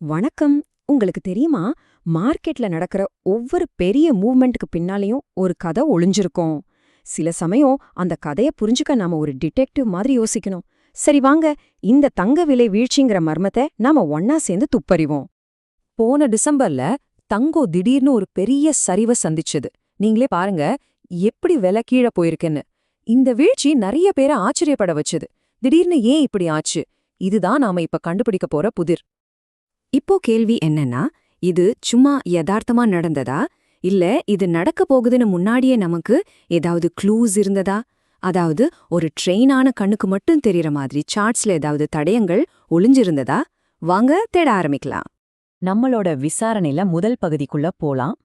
வணக்கம். உங்களுக்கு தெரியுமா, மார்க்கெட்ல நடக்கிற ஒவ்வொரு பெரிய மூவ்மெண்ட்டுக்கு பின்னாலயும் ஒரு கதை ஒளிஞ்சிருக்கும். சில சமயம் அந்த கதைய புரிஞ்சுக்க நாம ஒரு டிடெக்டிவ் மாதிரி யோசிக்கணும். சரி வாங்க, இந்த தங்க விலை வீழ்ச்சிங்கிற மர்மத்தை நாம ஒன்னா சேர்ந்து துப்பறிவோம். போன டிசம்பர்ல தங்கம் திடீர்னு ஒரு பெரிய சரிவை சந்திச்சது. நீங்களே பாருங்க எப்படி விலை கீழே போயிருக்குன்னு. இந்த வீழ்ச்சி நிறைய பேரை ஆச்சரியப்பட வச்சது. திடீர்னு ஏன் இப்படி ஆச்சு? இதுதான் நாம இப்ப கண்டுபிடிக்க போற புதிர். இப்போ கேள்வி என்னன்னா, இது சும்மா யதார்த்தமா நடந்ததா, இல்ல இது நடக்க போகுதுன்னு முன்னாடியே நமக்கு ஏதாவது க்ளூஸ் இருந்ததா? அதாவது ஒரு ட்ரெயினான கண்ணுக்கு மட்டும் தெரியற மாதிரி சார்ட்ஸ்ல ஏதாவது தடயங்கள் ஒளிஞ்சிருந்ததா? வாங்க தேட ஆரம்பிக்கலாம். நம்மளோட விசாரணையில முதல் பகுதிக்குள்ள போலாம்.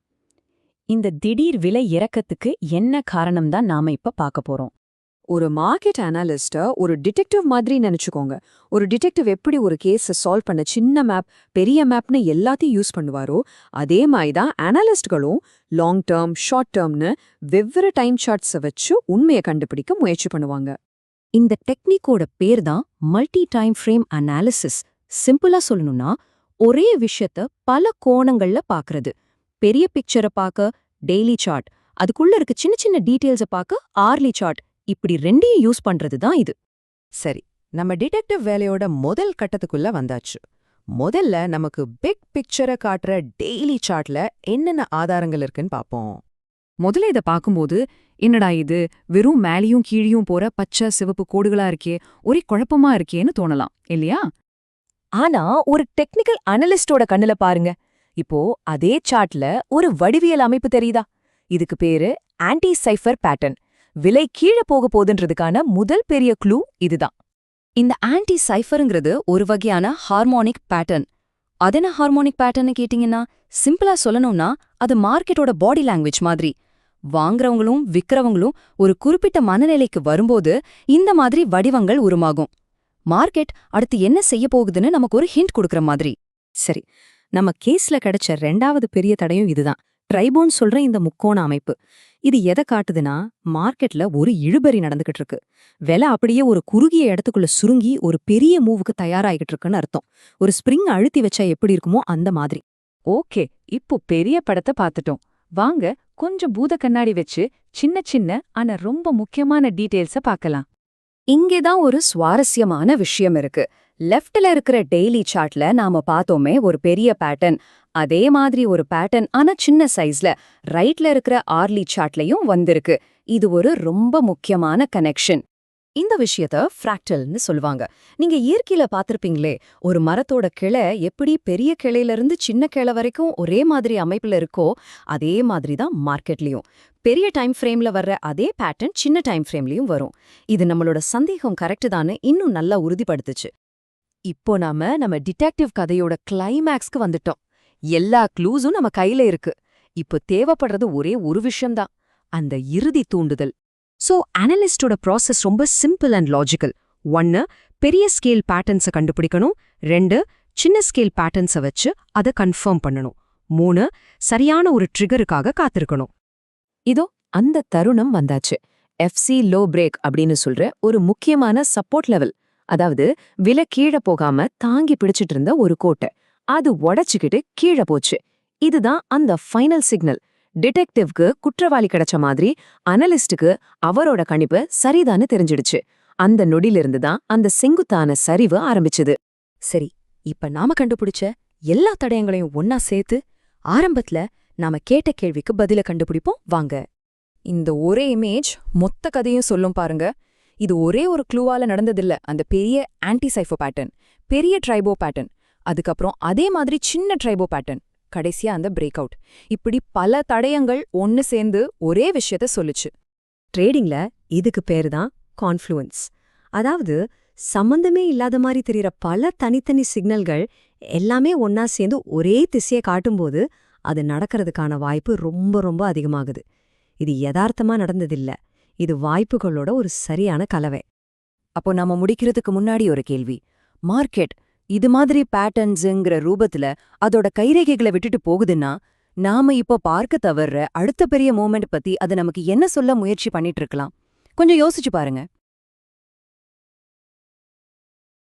இந்த திடீர் விலை இறக்கத்துக்கு என்ன காரணம் தான் நாம இப்ப பார்க்க போறோம். ஒரு மார்க்கெட் அனாலிஸ்ட ஒரு டிடெக்டிவ் மாதிரி நினைச்சுக்கோங்க. ஒரு டிடெக்டிவ் எப்படி ஒரு கேஸை சால்வ் பண்ண சின்ன மேப், பெரிய மேப்னு எல்லாத்தையும் யூஸ் பண்ணுவாரோ, அதே மாதிரி தான் அனாலிஸ்ட்களும் லாங் டேர்ம், ஷார்ட் டேர்ம்னு வெவ்வேறு டைம் சார்ட்ஸை வச்சு உண்மையை கண்டுபிடிக்க முயற்சி பண்ணுவாங்க. இந்த டெக்னிக்கோட பேர் தான் மல்டி டைம் ஃப்ரேம் அனாலிசிஸ். சிம்பிளா சொல்லணும்னா, ஒரே விஷயத்த பல கோணங்கள்ல பாக்குறது. பெரிய பிக்சரை பார்க்க டெய்லி சார்ட், அதுக்குள்ள இருக்க சின்ன சின்ன டீடைல்ஸை பார்க்க ஆர்லி சார்ட், இப்படி ரெண்டையும் யூஸ் பண்றது தான் இது. சரி, நம்ம டிடெக்டிவ் வேலையோட முதல் கட்டத்துக்குள்ள வந்தாச்சு. முதல்ல நமக்கு பிக் பிக்சரை காட்டுற டெய்லி சார்ட்ல என்னென்ன ஆதாரங்கள் இருக்குன்னு பாப்போம். முதல்ல இதை பார்க்கும்போது, என்னடா இது வெறும் மேலேயும் கீழியும் போற பச்சை சிவப்பு கோடுகளா இருக்கே, ஒரே குழப்பமா இருக்கேன்னு தோணலாம் இல்லையா? ஆனா ஒரு டெக்னிக்கல் அனலிஸ்டோட கண்ணுல பாருங்க, இப்போ அதே சார்ட்ல ஒரு வடிவியல் அமைப்பு தெரியுதா? இதுக்கு பேரு ஆன்டி சைஃபர் பேட்டர்ன். விலை கீழே போக போதுன்றதுக்கான முதல் பெரிய க்ளூ இதுதான். இந்த ஆன்டி சைஃபருங்கிறது ஒரு வகையான ஹார்மோனிக் பேட்டர்ன். அதென்ன ஹார்மோனிக் பேட்டர்ன்னு கேட்டிங்கன்னா, சிம்பிளா சொல்லணும்னா அது மார்க்கெட்டோட பாடி லாங்குவேஜ் மாதிரி. வாங்குறவங்களும் விக்கிறவங்களும் ஒரு குறிப்பிட்ட மனநிலைக்கு வரும்போது இந்த மாதிரி வடிவங்கள் உருமாகும். மார்க்கெட் அடுத்து என்ன செய்ய போகுதுன்னு நமக்கு ஒரு ஹிண்ட் கொடுக்கற மாதிரி. சரி, நம்ம கேஸ்ல கிடைச்ச ரெண்டாவது பெரிய தடையும் இதுதான். ட்ரைபோன் சொல்ற இந்த முக்கோண அமைப்பு. இது எதை காட்டுதுன்னா, மார்க்கெட்ல ஒரு இழுபறி நடந்துகிட்டு இருக்கு. விலை அப்படியே ஒரு குறுகிய இடத்துக்குள்ள சுருங்கி ஒரு பெரிய மூவுக்கு தயாராகிட்டு இருக்குன்னு அர்த்தம். ஒரு ஸ்ப்ரிங் அழுத்தி வச்சா எப்படி இருக்குமோ அந்த மாதிரி. ஓகே, இப்போ பெரிய படத்தை பார்த்துட்டோம். வாங்க கொஞ்சம் பூத கண்ணாடி வச்சு சின்ன சின்ன ஆனா ரொம்ப முக்கியமான டீடைல்ஸ பார்க்கலாம். இங்கேதான் ஒரு சுவாரஸ்யமான விஷயம் இருக்கு. லெஃப்ட்ல இருக்கிற டெய்லி சார்ட்ல நாம பார்த்தோமே ஒரு பெரிய பேட்டர்ன், அதே மாதிரி ஒரு பேட்டர்ன் ஆனா சின்ன சைஸ்ல ரைட்ல இருக்கிற ஆர்லி சார்ட்லயும் வந்திருக்கு. இது ஒரு ரொம்ப முக்கியமான கனெக்ஷன். இந்த விஷயத்த ஃப்ராக்டல்னு சொல்லுவாங்க. நீங்க இயற்கையில பார்த்திருப்பீங்களே, ஒரு மரத்தோட கிளை எப்படி பெரிய கிளையில இருந்து சின்ன கிளை வரைக்கும் ஒரே மாதிரி அமைப்புல இருக்கோ, அதே மாதிரி தான் மார்க்கெட்லயும் பெரிய டைம் ஃப்ரேம்ல வர்ற அதே பேட்டர்ன் சின்ன டைம் ஃப்ரேம்லயும் வரும். இது நம்மளோட சந்தேகம் கரெக்ட் தானே இன்னும் நல்லா உறுதிப்படுத்துச்சு. இப்போ நம்ம டிடெக்டிவ் கதையோட கிளைமேக்ஸ்க்கு வந்துட்டோம். எல்லா க்ளூஸும் நம்ம கையில இருக்கு. இப்போ தேவைப்படுறது ஒரே ஒரு விஷயம்தான், அந்த இறுதி தூண்டுதல். சோ அனலிஸ்டோட ப்ராசஸ் ரொம்ப சிம்பிள் அண்ட் லாஜிக்கல். 1, பெரிய ஸ்கேல் பேட்டர்ன்ஸை கண்டுபிடிக்கணும். 2, சின்ன ஸ்கேல் பேட்டர்ன்ஸை வச்சு அதை கன்ஃபார்ம் பண்ணணும். 3, சரியான ஒரு ட்ரிகருக்காக காத்திருக்கணும். இதோ அந்த தருணம் வந்தாச்சு. எஃப்சி லோ பிரேக் அப்படின்னு சொல்ற ஒரு முக்கியமான சப்போர்ட் லெவல். அதாவது விலை கீழே போகாம தாங்கி பிடிச்சிட்டு இருந்த ஒரு கோட்டை அது உடைச்சுக்கிட்டு கீழே போச்சு. இதுதான் அந்த ஃபைனல் சிக்னல். டிடெக்டிவ்க்கு குற்றவாளி கிடைச்ச மாதிரி அனலிஸ்டுக்கு அவரோட கணிப்பு சரிதான்னு தெரிஞ்சிடுச்சு. அந்த நொடியிலிருந்து தான் அந்த செங்குத்தான சரிவு ஆரம்பிச்சுது. சரி, இப்ப நாம கண்டுபிடிச்ச எல்லா தடயங்களையும் ஒன்னா சேர்த்து ஆரம்பத்துல நாம கேட்ட கேள்விக்கு பதில கண்டுபிடிப்போம் வாங்க. இந்த ஒரே இமேஜ் மொத்த கதையும் சொல்லும் பாருங்க. இது ஒரே ஒரு க்ளூவால நடந்ததில்ல. அந்த பெரிய ஆன்டி சைஃபோ பேட்டர்ன், பெரிய ட்ரைபோ பேட்டர்ன், அதுக்கப்புறம் அதே மாதிரி சின்ன ட்ரைபோ பேட்டர்ன், கடைசியா அந்த பிரேக் அவுட், இப்படி பல தடயங்கள் ஒன்னு சேர்ந்து ஒரே விஷயத்த சொல்லுச்சு. ட்ரேடிங்ல இதுக்கு பேரு தான் கான்ஃப்ளூயன்ஸ். அதாவது சம்பந்தமே இல்லாத மாதிரி தெரியற பல தனித்தனி சிக்னல்கள் எல்லாமே ஒன்னா சேர்ந்து ஒரே திசையை காட்டும்போது அது நடக்கிறதுக்கான வாய்ப்பு ரொம்ப ரொம்ப அதிகமாகுது. இது யதார்த்தமா நடந்ததில்ல, இது வாய்ப்புகளோட ஒரு சரியான கலவை. அப்போ நாம முடிக்கிறதுக்கு முன்னாடி ஒரு கேள்வி. மார்க்கெட் இது மாதிரி பேட்டர்ன்ஸுங்கிற ரூபத்துல அதோட கைரேகைகளை விட்டுட்டு போகுதுன்னா, நாம இப்போ பார்க்க தவறுற அடுத்த பெரிய மூமெண்ட் பத்தி அது நமக்கு என்ன சொல்ல முயற்சி பண்ணிட்டு இருக்கலாம்? கொஞ்சம் யோசிச்சு பாருங்க.